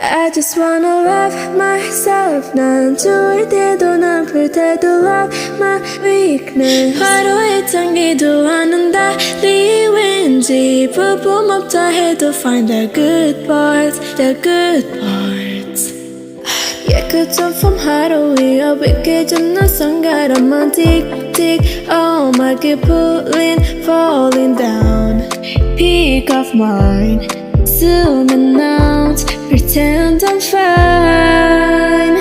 I just wanna love myself. 난 좋을 때도 난 아플 때도 love my weakness. 하루에 tan기도 않는 달리 왠지 부품없다 해도 find the good parts, the good parts. Yeah, could jump from 하루 위에 위계준 넌 손가락만 틱틱. Oh my god, falling down. Pick off mine. Zoom and out, pretend I'm fine.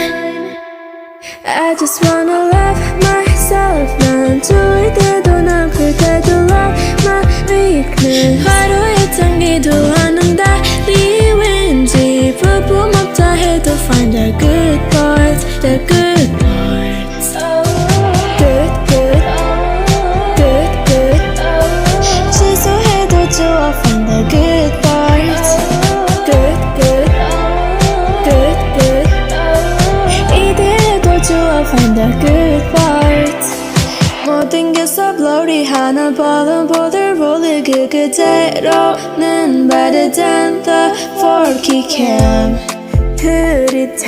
I just wanna love myself. 난 좋을 때도 난 아플 때도 love my weakness. 하루에 tan기도 않는 달리 왠지 부품없다 해도 find the good parts, the good parts. Good, good, good, good. 취소해도 좋아, find the good parts. Good, good, good, good. 이대로도 좋아, find the good parts. 모든 게 so blurry 하나 버릇보들 rolling 그 그대로는 better than the 4K cam. 흐릿한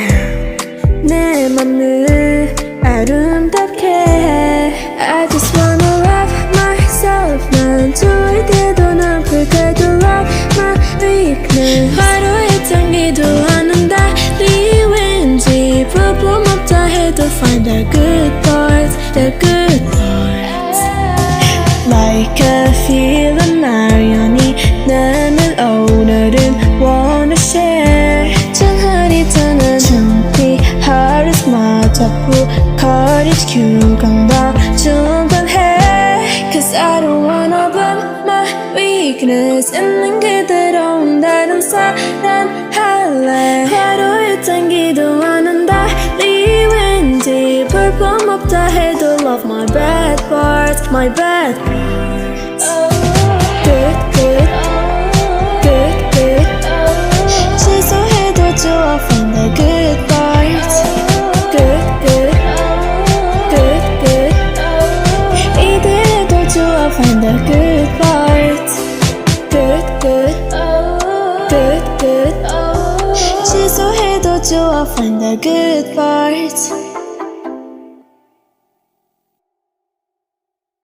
내 맘을 아름답게 해. I just wanna love myself. 난 좋을 때도 난 아플 때도 love my weakness. 하루에 tan기도 않는 달리 왠지 부품없다 해도 find the good parts, the good parts. Like a feeling 나연히 나는 오늘은 wanna share. 흐릿한 준비하듯 맞아부 거리지 규강방 중단해. Cause I don't wanna blame my weakness. 있는 그대로 다른 사람 할래. 하루에 tan기도 않는 달리 왠지 볼품없다 해도 love my bad parts, my bad parts. Good, good, good, good. 취소해도 좋아, find the good parts. Good, good, good, good. 이대로도 좋아, find the good parts. Good, good, good, good. 취소해도 좋아, find the good parts.